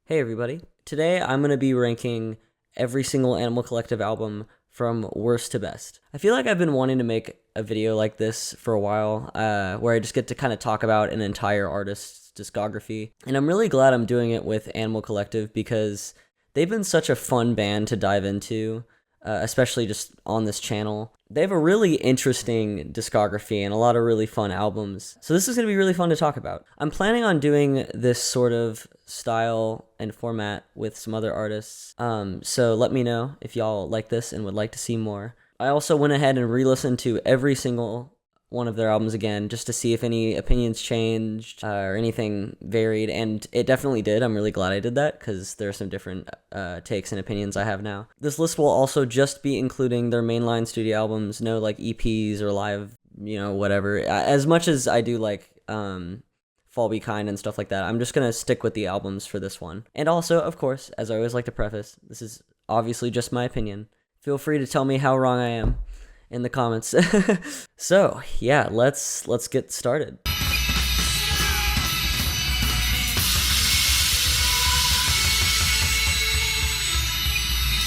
Hey everybody. Today I'm going to be ranking every single Animal Collective album from worst to best. I feel like I've been wanting to make a video like this for a while, where I just get to kind of talk about an entire artist's discography. And I'm really glad I'm doing it with Animal Collective because they've been such a fun band to dive into, especially just on this channel. They have a really interesting discography and a lot of really fun albums. So this is going to be really fun to talk about. I'm planning on doing this sort of style and format with some other artists. So let me know if y'all like this and would like to see more. I also went ahead and re-listened to every single one of their albums again just to see if any opinions changed or anything varied, and it definitely did. I'm really glad I did that because there are some different takes and opinions I have now. This list will also just be including their mainline studio albums, no like EPs or live, whatever. As much as I do like Fall Be Kind and stuff like that, I'm just gonna stick with the albums for this one. And also, of course, as I always like to preface, this is obviously just my opinion. Feel free to tell me how wrong I am in the comments. So yeah, let's get started.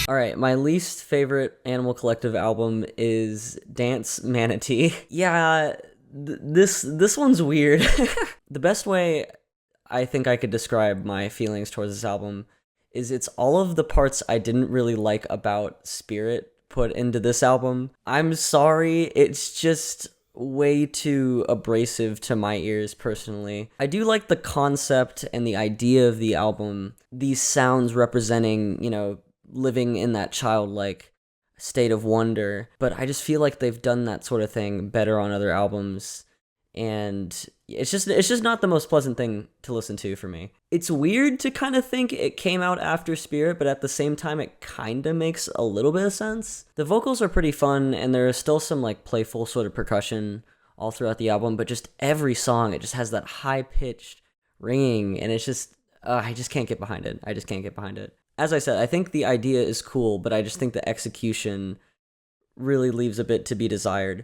All right, my least favorite Animal Collective album is Dance Manatee. Yeah, this one's weird. The best way I think I could describe my feelings towards this album is it's all of the parts I didn't really like about Spirit put into this album. I'm sorry, it's just way too abrasive to my ears personally. I do like the concept and the idea of the album, these sounds representing, living in that childlike state of wonder, but I just feel like they've done that sort of thing better on other albums, and it's just not the most pleasant thing to listen to for me. It's weird to kind of think it came out after Spirit, but at the same time it kind of makes a little bit of sense. The vocals are pretty fun, and there is still some like playful sort of percussion all throughout the album, but just every song, it just has that high-pitched ringing, and it's just, I just can't get behind it. I just can't get behind it. As I said, I think the idea is cool, but I just think the execution really leaves a bit to be desired.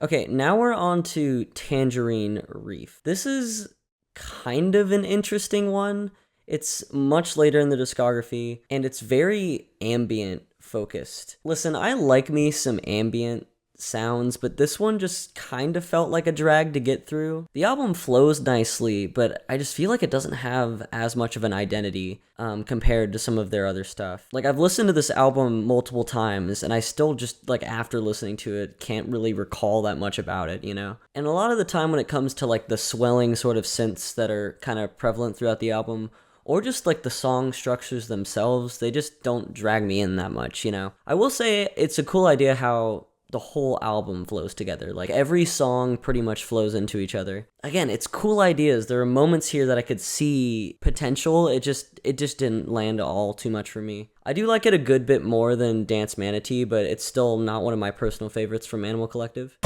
Okay, now we're on to Tangerine Reef. This is kind of an interesting one. It's much later in the discography, and it's very ambient focused. Listen, I like me some ambient sounds, but this one just kind of felt like a drag to get through. The album flows nicely, but I just feel like it doesn't have as much of an identity compared to some of their other stuff. Like, I've listened to this album multiple times, and I still just, like, after listening to it, can't really recall that much about it, And a lot of the time when it comes to, like, the swelling sort of synths that are kind of prevalent throughout the album, or just like the song structures themselves, they just don't drag me in that much, I will say it's a cool idea how the whole album flows together. Like, every song pretty much flows into each other. Again, it's cool ideas. There are moments here that I could see potential. It just didn't land all too much for me. I do like it a good bit more than Dance Manatee, but it's still not one of my personal favorites from Animal Collective.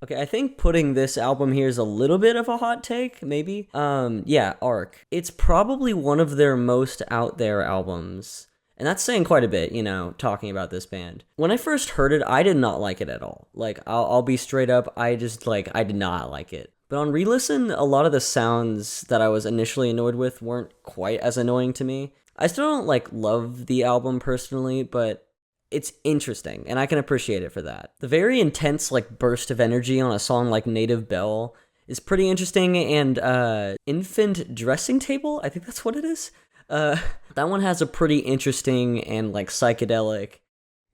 Okay, I think putting this album here is a little bit of a hot take, maybe. Yeah, Arc. It's probably one of their most out there albums. And that's saying quite a bit, talking about this band. When I first heard it, I did not like it at all. Like, I'll be straight up, I did not like it. But on re-listen, a lot of the sounds that I was initially annoyed with weren't quite as annoying to me. I still don't, love the album personally, but it's interesting, and I can appreciate it for that. The very intense, burst of energy on a song like Native Bell is pretty interesting, and Infant Dressing Table, I think that's what it is. That one has a pretty interesting and, psychedelic,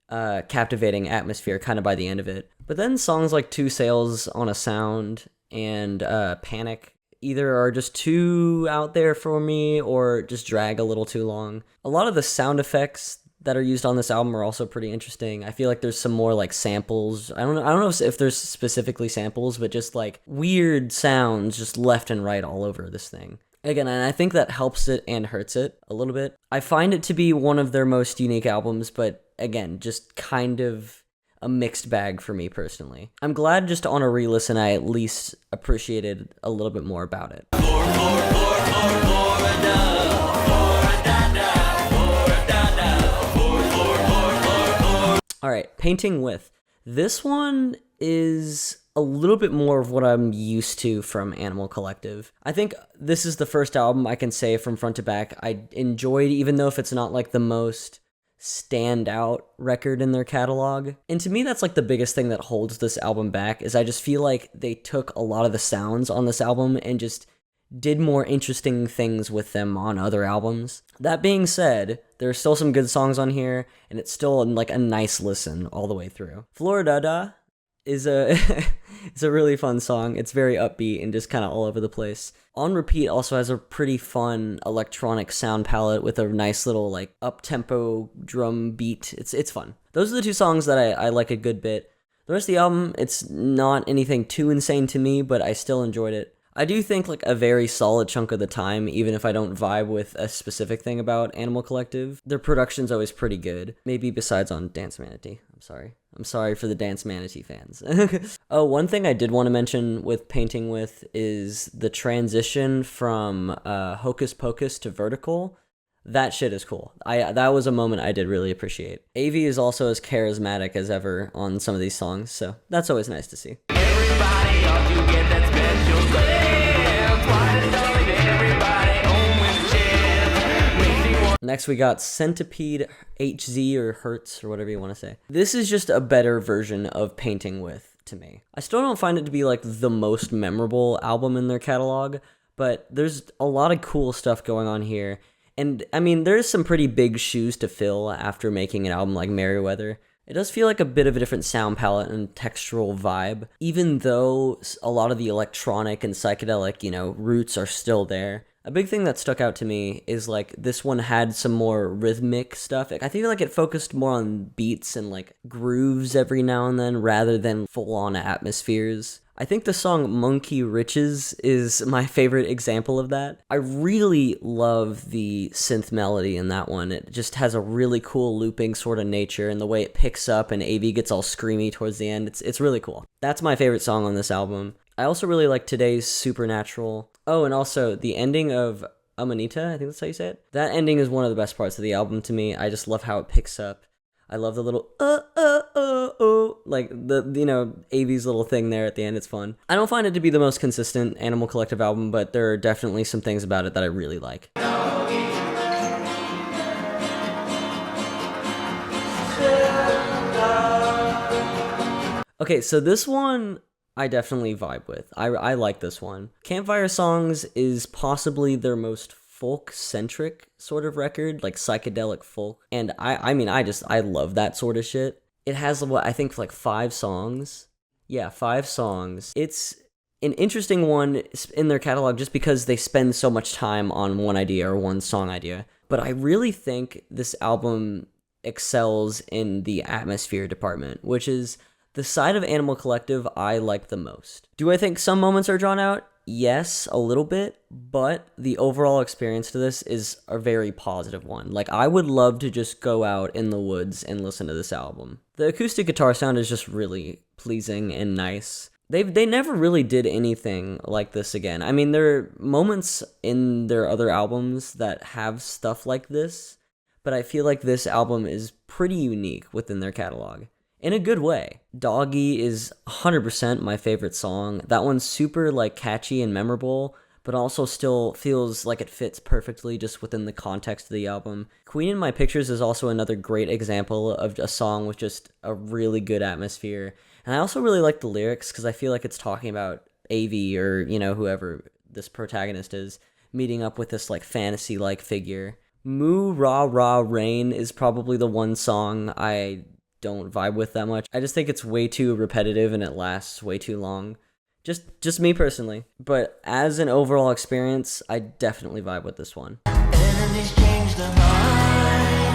captivating atmosphere kind of by the end of it. But then songs like Two Sails on a Sound and Panic either are just too out there for me or just drag a little too long. A lot of the sound effects that are used on this album are also pretty interesting. I feel like there's some more samples. I don't know if there's specifically samples, but just weird sounds just left and right all over this thing. Again, and I think that helps it and hurts it a little bit. I find it to be one of their most unique albums, but again, just kind of a mixed bag for me personally. I'm glad just on a re-listen I at least appreciated a little bit more about it. Painting With. This one is a little bit more of what I'm used to from Animal Collective. I think this is the first album I can say from front to back I enjoyed, even though if it's not like the most standout record in their catalog. And to me, that's like the biggest thing that holds this album back, is I just feel like they took a lot of the sounds on this album and just did more interesting things with them on other albums. That being said, there are still some good songs on here, and it's still like a nice listen all the way through. Florida is a it's a really fun song. It's very upbeat and just kind of all over the place. On Repeat also has a pretty fun electronic sound palette with a nice little like up-tempo drum beat. It's fun. Those are the two songs that I like a good bit. The rest of the album, it's not anything too insane to me, but I still enjoyed it. I do think like a very solid chunk of the time, even if I don't vibe with a specific thing about Animal Collective, their production's always pretty good. Maybe besides on Dance Manatee. I'm sorry for the Dance Manatee fans. Oh, one thing I did want to mention with Painting With is the transition from Hocus Pocus to Vertical. That shit is cool. That was a moment I did really appreciate. Avi is also as charismatic as ever on some of these songs, so that's always nice to see. Everybody ought to get that special glance. Next we got Centipede HZ or Hertz or whatever you want to say. This is just a better version of Painting With to me. I still don't find it to be like the most memorable album in their catalog, but there's a lot of cool stuff going on here. And I mean, there's some pretty big shoes to fill after making an album like Merriweather. It does feel like a bit of a different sound palette and textural vibe, even though a lot of the electronic and psychedelic, roots are still there. A big thing that stuck out to me is like this one had some more rhythmic stuff. I feel like it focused more on beats and like grooves every now and then rather than full-on atmospheres. I think the song Monkey Riches is my favorite example of that. I really love the synth melody in that one. It just has a really cool looping sort of nature, and the way it picks up and Avi gets all screamy towards the end, it's really cool. That's my favorite song on this album. I also really like Today's Supernatural. Oh, and also the ending of Amanita, I think that's how you say it. That ending is one of the best parts of the album to me. I just love how it picks up. I love the little like the Avi's little thing there at the end. It's fun. I don't find it to be the most consistent Animal Collective album, but there are definitely some things about it that I really like. Okay, so this one I definitely vibe with. I like this one. Campfire Songs is possibly their most folk-centric sort of record, like psychedelic folk. And I love that sort of shit. It has, I think, like 5 songs. Yeah, 5 songs. It's an interesting one in their catalog just because they spend so much time on one idea or one song idea. But I really think this album excels in the atmosphere department, which is the side of Animal Collective I like the most. Do I think some moments are drawn out? Yes, a little bit, but the overall experience to this is a very positive one. Like, I would love to just go out in the woods and listen to this album. The acoustic guitar sound is just really pleasing and nice. They never really did anything like this again. I mean, there are moments in their other albums that have stuff like this, but I feel like this album is pretty unique within their catalog. In a good way. Doggy is 100% my favorite song. That one's super like catchy and memorable, but also still feels like it fits perfectly just within the context of the album. Queen in My Pictures is also another great example of a song with just a really good atmosphere. And I also really like the lyrics because I feel like it's talking about Avi or, whoever this protagonist is, meeting up with this like fantasy-like figure. Moo Rah Rah Rain is probably the one song I don't vibe with that much. I just think it's way too repetitive and it lasts way too long. Just me personally. But as an overall experience, I definitely vibe with this one. Enemies change their mind.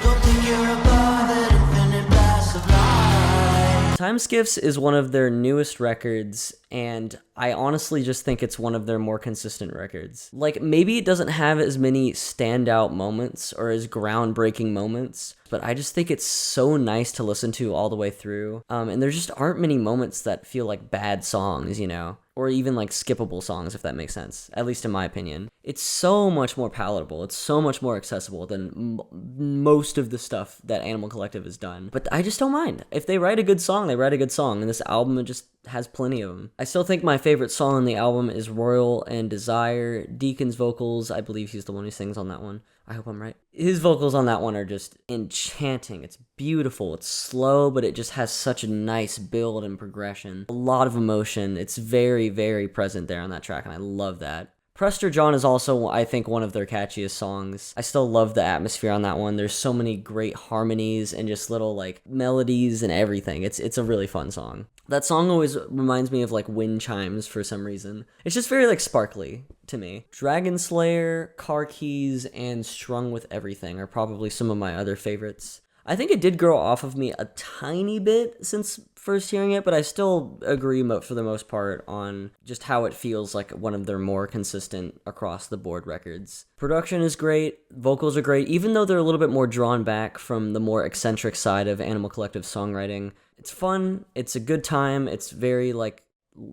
Don't think you're above that infinite pass of life. Time Skiffs is one of their newest records, and I honestly just think it's one of their more consistent records. Like, maybe it doesn't have as many standout moments or as groundbreaking moments, but I just think it's so nice to listen to all the way through. And there just aren't many moments that feel like bad songs, you know? Or even like skippable songs, if that makes sense, at least in my opinion. It's so much more palatable. It's so much more accessible than most of the stuff that Animal Collective has done. But I just don't mind. If they write a good song, they write a good song, and this album just has plenty of them. I still think my favorite song on the album is Royal and Desire. Deacon's vocals, I believe he's the one who sings on that one. I hope I'm right. His vocals on that one are just enchanting. It's beautiful. It's slow, but it just has such a nice build and progression. A lot of emotion. It's very, very present there on that track, and I love that. Prester John is also, I think, one of their catchiest songs. I still love the atmosphere on that one. There's so many great harmonies and just little, like, melodies and everything. It's a really fun song. That song always reminds me of, like, wind chimes for some reason. It's just very, like, sparkly to me. Dragon Slayer, Car Keys, and Strung with Everything are probably some of my other favorites. I think it did grow off of me a tiny bit since first hearing it, but I still agree for the most part on just how it feels like one of their more consistent across-the-board records. Production is great, vocals are great, even though they're a little bit more drawn back from the more eccentric side of Animal Collective songwriting. It's fun, it's a good time, it's very, like,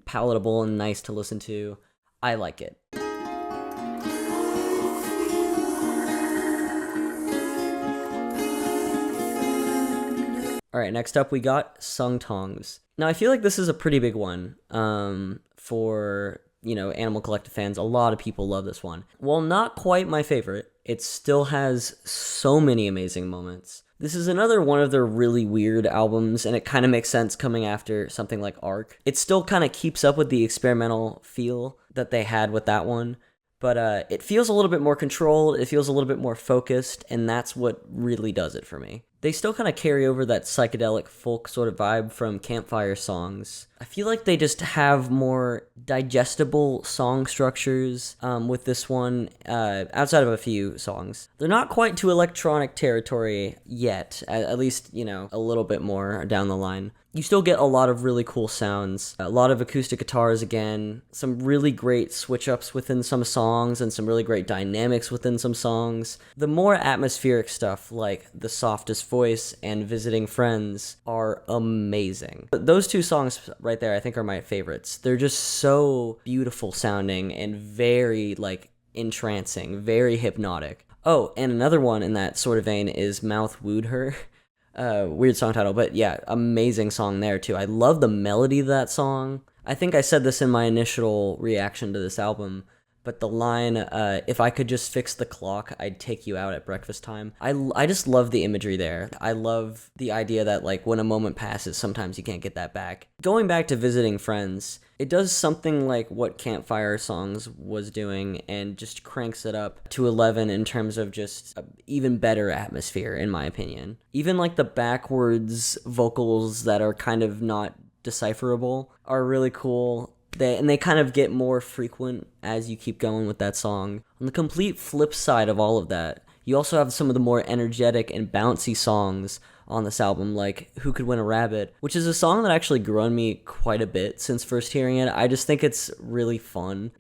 palatable and nice to listen to. I like it. Alright, next up we got Sung Tongs. Now, I feel like this is a pretty big one for, you know, Animal Collective fans. A lot of people love this one. While not quite my favorite, it still has so many amazing moments. This is another one of their really weird albums, and it kind of makes sense coming after something like Arc. It still kind of keeps up with the experimental feel that they had with that one, but it feels a little bit more controlled, it feels a little bit more focused, and that's what really does it for me. They still kind of carry over that psychedelic folk sort of vibe from Campfire songs. I feel like they just have more digestible song structures with this one, outside of a few songs. They're not quite to electronic territory yet, at least, you know, a little bit more down the line. You still get a lot of really cool sounds, a lot of acoustic guitars again, some really great switch-ups within some songs, and some really great dynamics within some songs. The more atmospheric stuff, like The Softest Voice and Visiting Friends, are amazing. But those two songs right there, I think, are my favorites. They're just so beautiful sounding and very, like, entrancing, very hypnotic. Oh, and another one in that sort of vein is Mouth Wooed Her. Weird song title, but yeah, amazing song there too. I love the melody of that song. I think I said this in my initial reaction to this album, but the line, if I could just fix the clock, I'd take you out at breakfast time. I just love the imagery there. I love the idea that, like, when a moment passes, sometimes you can't get that back. Going back to Visiting Friends, it does something like what Campfire Songs was doing and just cranks it up to 11 in terms of just even better atmosphere, in my opinion. Even, like, the backwards vocals that are kind of not decipherable are really cool. They kind of get more frequent as you keep going with that song. On the complete flip side of all of that, you also have some of the more energetic and bouncy songs on this album, like Who Could Win a Rabbit, which is a song that actually grew on me quite a bit since first hearing it. I just think it's really fun.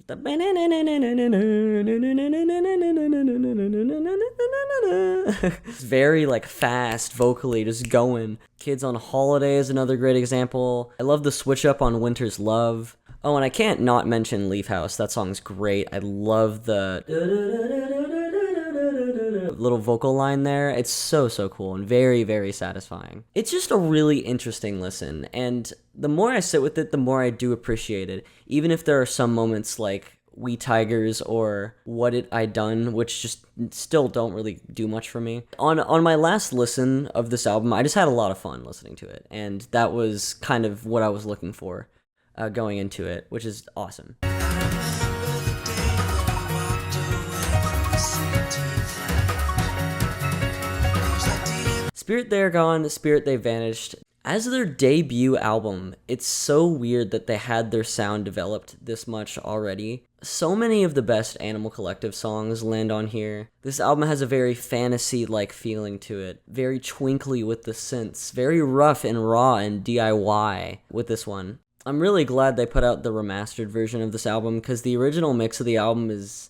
It's very, like, fast vocally, just going. Kids on Holiday is another great example. I love the switch up on Winter's Love. Oh, and I can't not mention Leaf House. That song's great. I love the little vocal line there. It's so cool and very, very satisfying. It's just a really interesting listen, and the more I sit with it, the more I do appreciate it, even if there are some moments like We Tigers or What It I Done, which just still don't really do much for me. On my last listen of this album, I just had a lot of fun listening to it, and that was kind of what I was looking for going into it, which is awesome. Spirit They're Gone, Spirit They Vanished. As their debut album, it's so weird that they had their sound developed this much already. So many of the best Animal Collective songs land on here. This album has a very fantasy-like feeling to it, very twinkly with the synths, very rough and raw and DIY with this one. I'm really glad they put out the remastered version of this album, because the original mix of the album is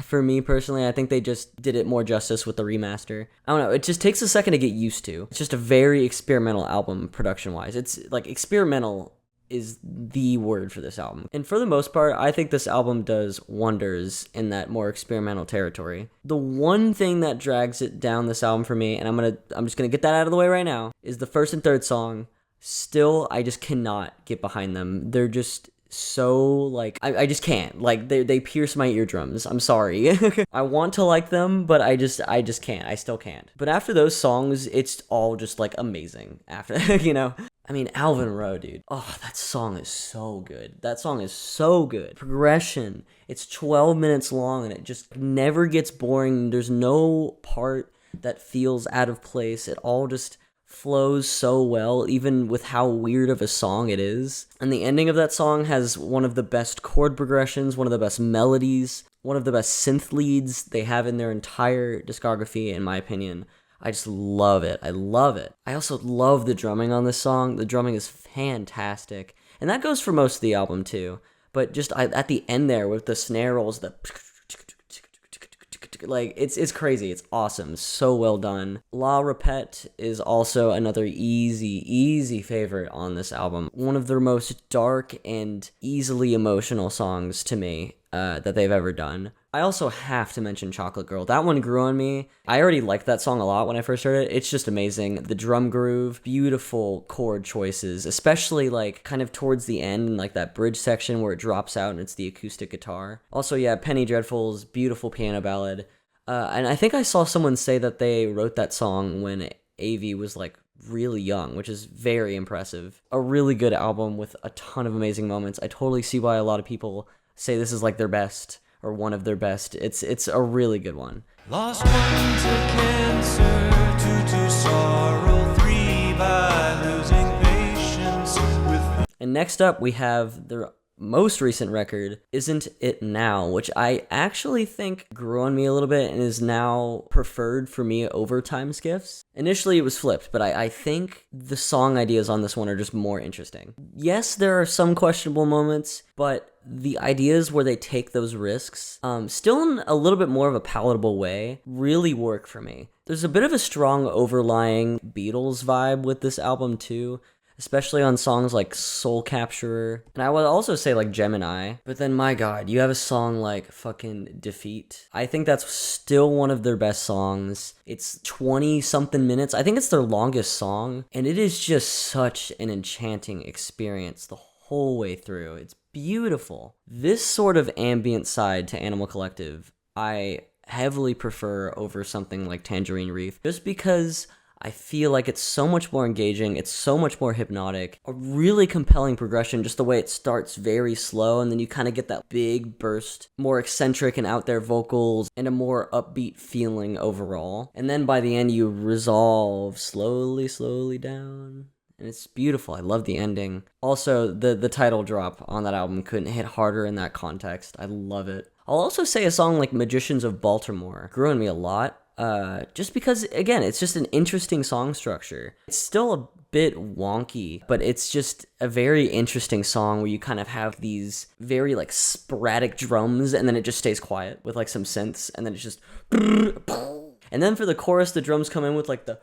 for me personally. I think they just did it more justice with the remaster. I don't know, it just takes a second to get used to. It's just a very experimental album production wise. It's like experimental is the word for this album. And for the most part, I think this album does wonders in that more experimental territory. The one thing that drags it down this album for me, and I'm just gonna get that out of the way right now, is the first and third song. Still, I just cannot get behind them. They're just so, like, I just can't. Like, they pierce my eardrums. I'm sorry. I want to like them, but I just can't. I still can't. But after those songs, it's all just, like, amazing. After, you know? I mean, Alvin Rowe, dude. Oh, that song is so good. That song is so good. Progression. It's 12 minutes long, and it just never gets boring. There's no part that feels out of place. It all just flows so well, even with how weird of a song it is. And the ending of that song has one of the best chord progressions, one of the best melodies, one of the best synth leads they have in their entire discography, in my opinion. I just love it. I love it. I also love the drumming on this song. The drumming is fantastic. And that goes for most of the album too. But just at the end there with the snare rolls, like, it's crazy. It's awesome. So well done. La Repete is also another easy favorite on this album. One of their most dark and easily emotional songs to me that they've ever done. I also have to mention Chocolate Girl. That one grew on me. I already liked that song a lot when I first heard it. It's just amazing. The drum groove, beautiful chord choices, especially like kind of towards the end, like that bridge section where it drops out and it's the acoustic guitar. Also, yeah, Penny Dreadful's beautiful piano ballad. And I think I saw someone say that they wrote that song when Avi was like really young, which is very impressive. A really good album with a ton of amazing moments. I totally see why a lot of people say this is like their best, or one of their best. It's a really good one. Lost one to cancer, 2 to sorrow, 3 by losing patience with. And next up we have their most recent record, Isn't It Now, which I actually think grew on me a little bit and is now preferred for me over Time Skiffs. Initially it was flipped, but I think the song ideas on this one are just more interesting. Yes, there are some questionable moments, but the ideas where they take those risks, still in a little bit more of a palatable way, really work for me. There's a bit of a strong overlying Beatles vibe with this album too, especially on songs like Soul Capturer, and I would also say like Gemini. But then, my god, you have a song like fucking Defeat. I think that's still one of their best songs. It's 20 something minutes. I think it's their longest song, and it is just such an enchanting experience the whole way through. It's beautiful. This sort of ambient side to Animal Collective, I heavily prefer over something like Tangerine Reef, just because I feel like it's so much more engaging, it's so much more hypnotic, a really compelling progression, just the way it starts very slow, and then you kind of get that big burst, more eccentric and out there vocals, and a more upbeat feeling overall. And then by the end, you resolve slowly down, and it's beautiful. I love the ending. Also, the title drop on that album couldn't hit harder in that context. I love it. I'll also say a song like Magicians of Baltimore grew on me a lot. Just because, again, it's just an interesting song structure. It's still a bit wonky, but it's just a very interesting song where you kind of have these very like sporadic drums, and then it just stays quiet with like some synths, and then it's just, and then for the chorus, the drums come in with like the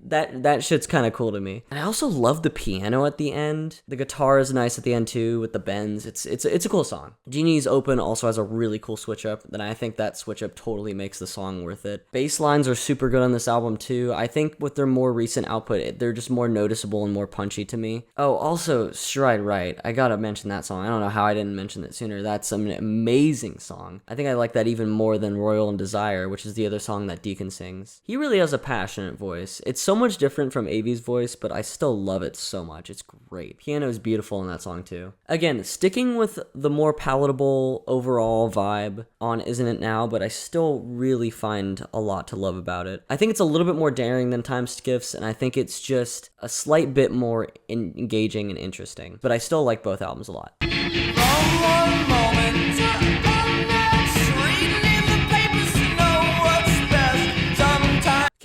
that shit's kind of cool to me. And I also love the piano at the end. The guitar is nice at the end too with the bends. It's a cool song. Genie's Open also has a really cool switch up, and I think that switch up totally makes the song worth it. Bass lines are super good on this album too. I think with their more recent output, they're just more noticeable and more punchy to me. Oh, also Stride Right. I gotta mention that song. I don't know how I didn't mention it sooner. That's an amazing song. I think I like that even more than Royal and Desire, which is the other song that Deacon sings. He really has a passionate voice. It's so much different from Avi's voice, but I still love it so much. It's great. Piano is beautiful in that song too. Again, sticking with the more palatable overall vibe on Isn't It Now, but I still really find a lot to love about it. I think it's a little bit more daring than Time Skiffs, and I think it's just a slight bit more engaging and interesting. But I still like both albums a lot.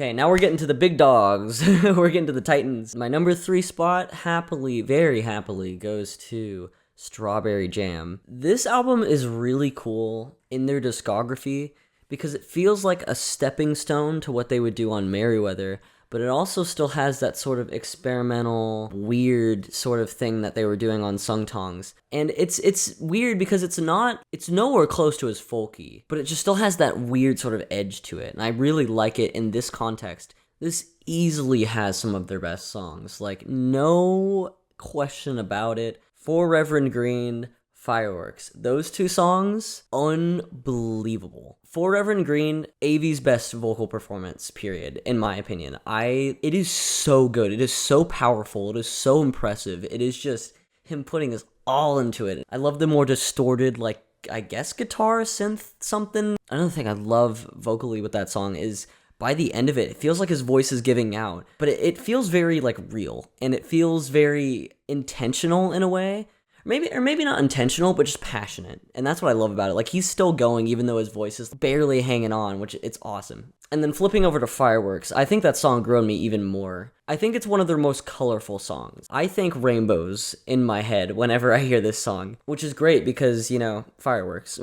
Okay, now we're getting to the big dogs. We're getting to the Titans. My number 3 spot, happily, very happily, goes to Strawberry Jam. This album is really cool in their discography because it feels like a stepping stone to what they would do on Merriweather, but it also still has that sort of experimental, weird sort of thing that they were doing on Sung Tongs. And it's weird because it's nowhere close to as folky, but it just still has that weird sort of edge to it. And I really like it in this context. This easily has some of their best songs. Like, no question about it. For Reverend Green, Fireworks. Those 2 songs, unbelievable. For Reverend Green, AV's best vocal performance, period, in my opinion. It is so good. It is so powerful. It is so impressive. It is just him putting his all into it. I love the more distorted, like, I guess guitar, synth, something. Another thing I love vocally with that song is by the end of it, it feels like his voice is giving out, but it feels very, like, real, and it feels very intentional in a way. Maybe not intentional, but just passionate. And that's what I love about it. Like, he's still going even though his voice is barely hanging on, which it's awesome. And then flipping over to Fireworks, I think that song grew on me even more. I think it's one of their most colorful songs. I think rainbows in my head whenever I hear this song, which is great because, fireworks.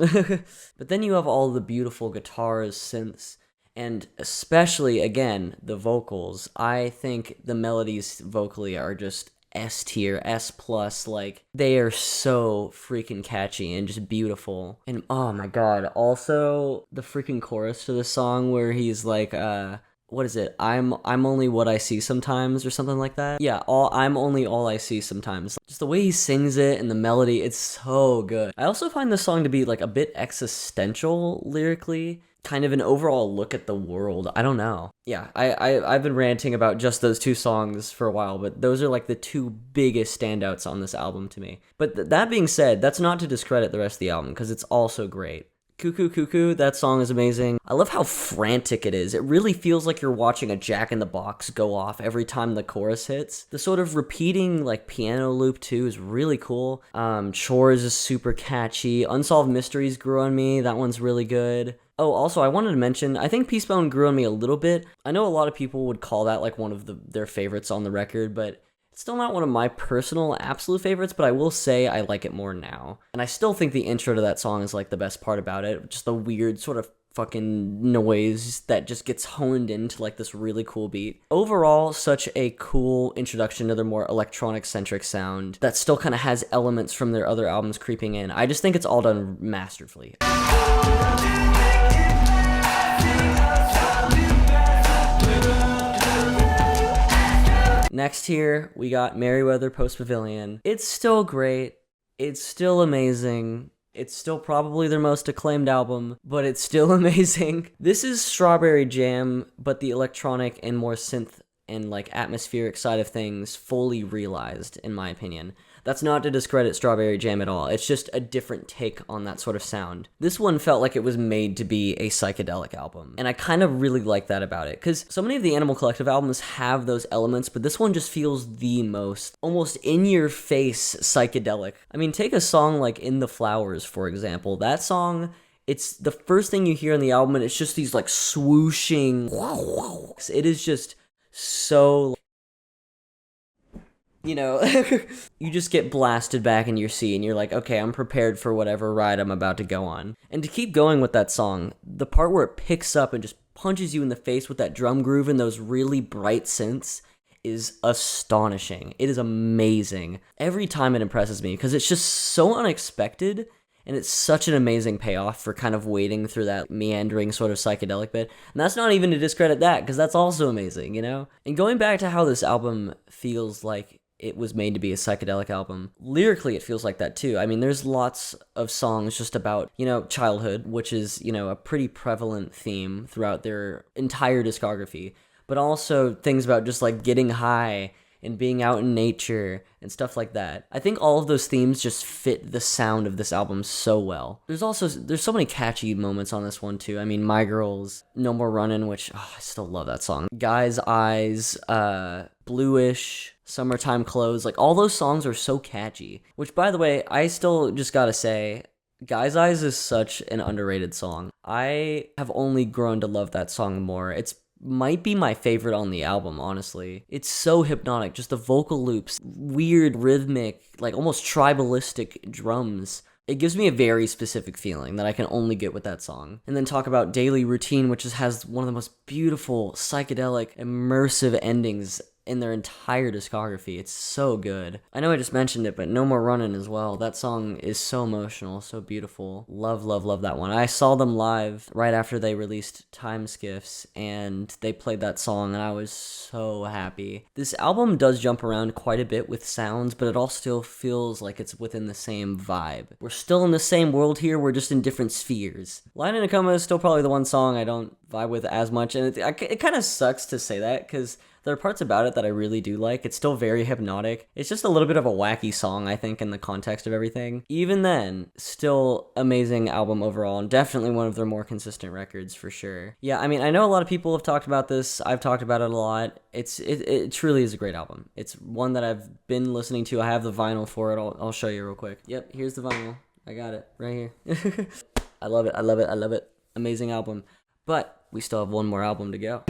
But then you have all the beautiful guitars, synths, and especially, again, the vocals. I think the melodies vocally are just S tier, S plus, like, they are so freaking catchy and just beautiful. And oh my god, also the freaking chorus to this song where he's like, what is it? I'm only what I see sometimes, or something like that. Yeah, I'm only all I see sometimes. Just the way he sings it and the melody, it's so good. I also find this song to be like a bit existential lyrically. Kind of an overall look at the world. I don't know. Yeah, I've been ranting about just those 2 songs for a while, but those are like the 2 biggest standouts on this album to me. But that being said, that's not to discredit the rest of the album, because it's also great. Cuckoo Cuckoo, that song is amazing. I love how frantic it is. It really feels like you're watching a Jack in the Box go off every time the chorus hits. The sort of repeating, like, piano loop too is really cool. Chores is super catchy. Unsolved Mysteries grew on me. That one's really good. Oh, also, I wanted to mention, I think Peacebound grew on me a little bit. I know a lot of people would call that like one of their favorites on the record, but it's still not one of my personal absolute favorites, but I will say I like it more now. And I still think the intro to that song is like the best part about it. Just the weird sort of fucking noise that just gets honed into like this really cool beat. Overall, such a cool introduction to their more electronic-centric sound that still kind of has elements from their other albums creeping in. I just think it's all done masterfully. Next here, we got Merriweather Post Pavilion. It's still great. It's still amazing. It's still probably their most acclaimed album, but it's still amazing. This is Strawberry Jam, but the electronic and more synth and like atmospheric side of things fully realized, in my opinion. That's not to discredit Strawberry Jam at all. It's just a different take on that sort of sound. This one felt like it was made to be a psychedelic album, and I kind of really like that about it, because so many of the Animal Collective albums have those elements, but this one just feels the most almost in-your-face psychedelic. I mean, take a song like In the Flowers, for example. That song, it's the first thing you hear on the album, and it's just these like swooshing... It is just so... you just get blasted back in your seat and you're like, okay, I'm prepared for whatever ride I'm about to go on. And to keep going with that song, the part where it picks up and just punches you in the face with that drum groove and those really bright synths is astonishing. It is amazing. Every time it impresses me because it's just so unexpected. And it's such an amazing payoff for kind of wading through that meandering sort of psychedelic bit. And that's not even to discredit that, because that's also amazing, And going back to how this album feels like it was made to be a psychedelic album, lyrically it feels like that too. I mean, there's lots of songs just about, childhood, which is, a pretty prevalent theme throughout their entire discography. But also things about just like getting high and being out in nature and stuff like that. I think all of those themes just fit the sound of this album so well. There's so many catchy moments on this one too. I mean, My Girls, No More Runnin', which I still love that song. Guy's Eyes, Bluish, Summertime Clothes, like all those songs are so catchy. Which, by the way, I still just gotta say, Guy's Eyes is such an underrated song. I have only grown to love that song more. It's might be my favorite on the album, honestly. It's so hypnotic, just the vocal loops, weird rhythmic, like almost tribalistic drums. It gives me a very specific feeling that I can only get with that song. And then talk about Daily Routine, which just has one of the most beautiful, psychedelic, immersive endings in their entire discography. It's so good. I know I just mentioned it, but No More Runnin' as well. That song is so emotional, so beautiful. Love, love, love that one. I saw them live right after they released Time Skiffs, and they played that song, and I was so happy. This album does jump around quite a bit with sounds, but it all still feels like it's within the same vibe. We're still in the same world here, we're just in different spheres. Line in a Coma is still probably the one song I don't vibe with as much, and it kind of sucks to say that, because there are parts about it that I really do like. It's still very hypnotic. It's just a little bit of a wacky song, I think, in the context of everything. Even then, still amazing album overall, and definitely one of their more consistent records for sure. Yeah, I mean, I know a lot of people have talked about this. I've talked about it a lot. It truly is a great album. It's one that I've been listening to. I have the vinyl for it. I'll show you real quick. Yep, here's the vinyl. I got it right here. I love it. I love it. I love it. Amazing album. But we still have one more album to go.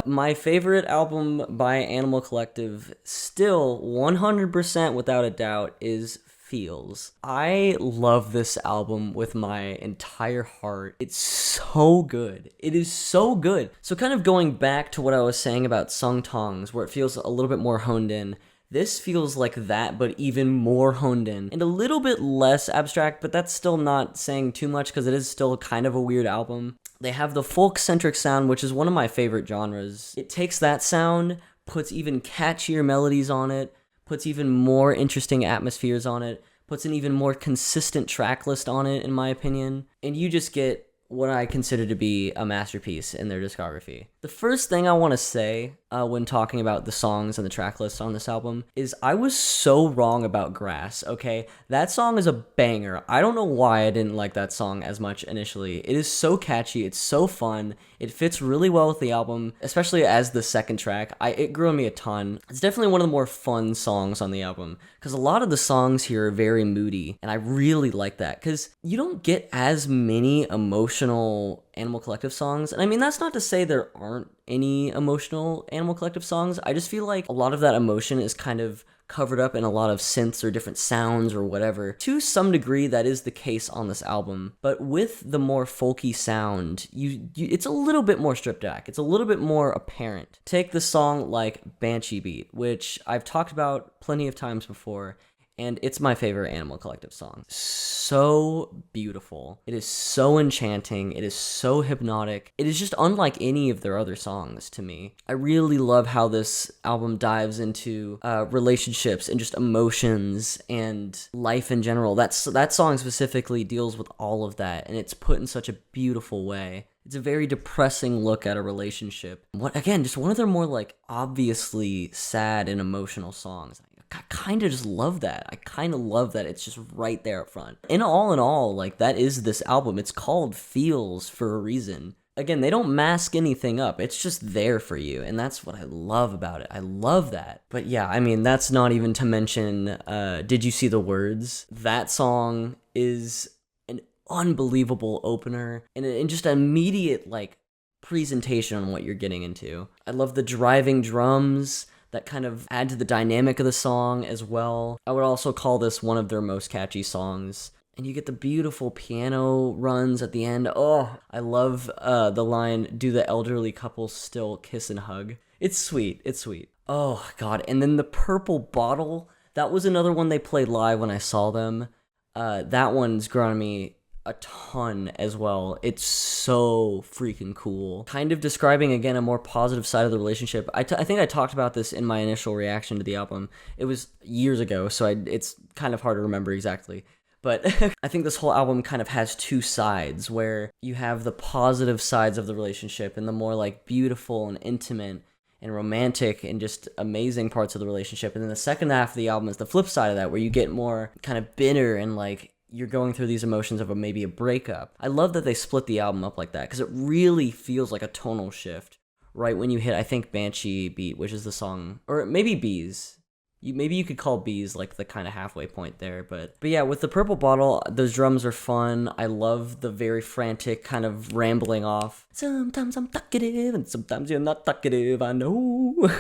My favorite album by Animal Collective, still 100% without a doubt, is Feels. I love this album with my entire heart. It's so good. It is so good. So kind of going back to what I was saying about Sung Tongs, where it feels a little bit more honed in, this feels like that, but even more honed in, and a little bit less abstract, but that's still not saying too much because it is still kind of a weird album. They have the folk-centric sound, which is one of my favorite genres. It takes that sound, puts even catchier melodies on it, puts even more interesting atmospheres on it, puts an even more consistent track list on it, in my opinion, and you just get what I consider to be a masterpiece in their discography. The first thing I want to say when talking about the songs and the track list on this album is I was so wrong about Grass, okay? That song is a banger. I don't know why I didn't like that song as much initially. It is so catchy, it's so fun, it fits really well with the album, especially as the second track. It grew on me a ton. It's definitely one of the more fun songs on the album, because a lot of the songs here are very moody, and I really like that, because you don't get as many emotional Animal Collective songs. And I mean, that's not to say there aren't any emotional Animal Collective songs. I just feel like a lot of that emotion is kind of covered up in a lot of synths or different sounds or whatever. To some degree, that is the case on this album. But with the more folky sound, it's a little bit more stripped back. It's a little bit more apparent. Take the song like Banshee Beat, which I've talked about plenty of times before, and it's my favorite Animal Collective song. So beautiful. It is so enchanting. It is so hypnotic. It is just unlike any of their other songs to me. I really love how this album dives into relationships and just emotions and life in general. That song specifically deals with all of that, and it's put in such a beautiful way. It's a very depressing look at a relationship. Again, just one of their more like obviously sad and emotional songs. I kind of just love that. I kind of love that it's just right there up front. In all, like, that is this album. It's called Feels for a reason. Again, they don't mask anything up. It's just there for you, and that's what I love about it. I love that. But yeah, I mean, that's not even to mention Did You See the Words? That song is an unbelievable opener and just an immediate, like, presentation on what you're getting into. I love the driving drums that kind of add to the dynamic of the song as well. I would also call this one of their most catchy songs. And you get the beautiful piano runs at the end. Oh, I love the line, "Do the elderly couple still kiss and hug?" It's sweet. It's sweet. Oh, God. And then the Purple Bottle, that was another one they played live when I saw them. That one's grown on me a ton as well. It's so freaking cool. Kind of describing, again, a more positive side of the relationship. I think I talked about this in my initial reaction to the album. It was years ago, so it's kind of hard to remember exactly. But I think this whole album kind of has two sides, where you have the positive sides of the relationship and the more like beautiful and intimate and romantic and just amazing parts of the relationship. And then the second half of the album is the flip side of that, where you get more kind of bitter and like you're going through these emotions of maybe a breakup. I love that they split the album up like that, because it really feels like a tonal shift right when you hit, I think, Banshee Beat, which is the song, or maybe Bees. Maybe you could call Bees like the kind of halfway point there, but yeah, with the Purple Bottle, those drums are fun. I love the very frantic kind of rambling off. Sometimes I'm talkative and sometimes you're not talkative, I know.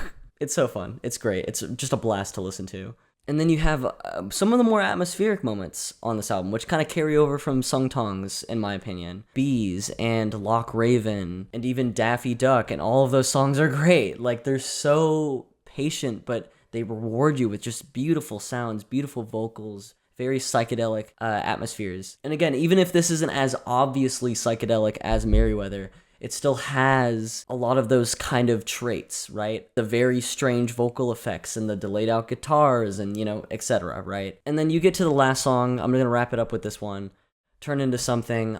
It's so fun. It's great. It's just a blast to listen to. And then you have some of the more atmospheric moments on this album, which kind of carry over from Sung Tongs, in my opinion. Bees and Loch Raven and even Daffy Duck, and all of those songs are great. Like, they're so patient, but they reward you with just beautiful sounds, beautiful vocals, very psychedelic atmospheres. And again, even if this isn't as obviously psychedelic as Merryweather, it still has a lot of those kind of traits, right? The very strange vocal effects and the delayed out guitars and, etc., right? And then you get to the last song. I'm going to wrap it up with this one. Turn Into Something.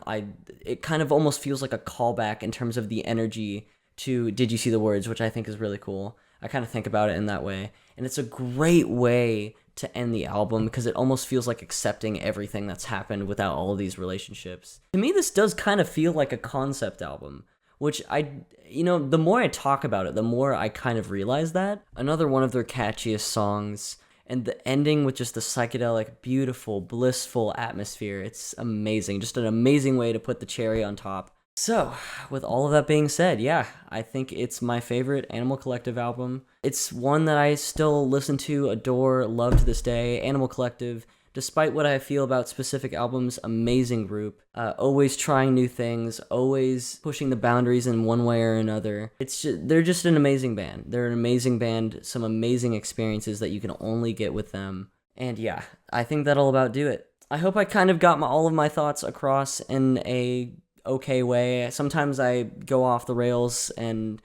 It kind of almost feels like a callback in terms of the energy to Did You See the Words, which I think is really cool. I kind of think about it in that way. And it's a great way to end the album because it almost feels like accepting everything that's happened without all of these relationships. To me, this does kind of feel like a concept album, which the more I talk about it, the more I kind of realize that. Another one of their catchiest songs, and the ending with just the psychedelic, beautiful, blissful atmosphere. It's amazing. Just an amazing way to put the cherry on top. So, with all of that being said, yeah, I think it's my favorite Animal Collective album. It's one that I still listen to, adore, love to this day. Animal Collective, despite what I feel about specific albums, amazing group. Always trying new things, always pushing the boundaries in one way or another. They're just an amazing band. They're an amazing band, some amazing experiences that you can only get with them. And yeah, I think that'll about do it. I hope I kind of got all of my thoughts across in a okay way. Sometimes I go off the rails, and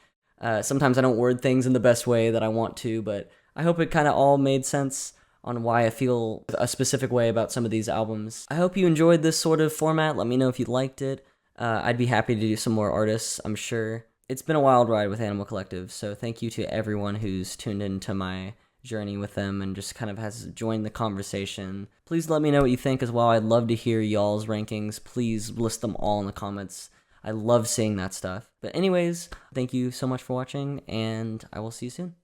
sometimes I don't word things in the best way that I want to, but I hope it kind of all made sense on why I feel a specific way about some of these albums. I hope you enjoyed this sort of format. Let me know if you liked it. I'd be happy to do some more artists, I'm sure. It's been a wild ride with Animal Collective, so thank you to everyone who's tuned into my journey with them and just kind of has joined the conversation. Please let me know what you think as well. I'd love to hear y'all's rankings. Please list them all in the comments. I love seeing that stuff. But anyways, thank you so much for watching, and I will see you soon.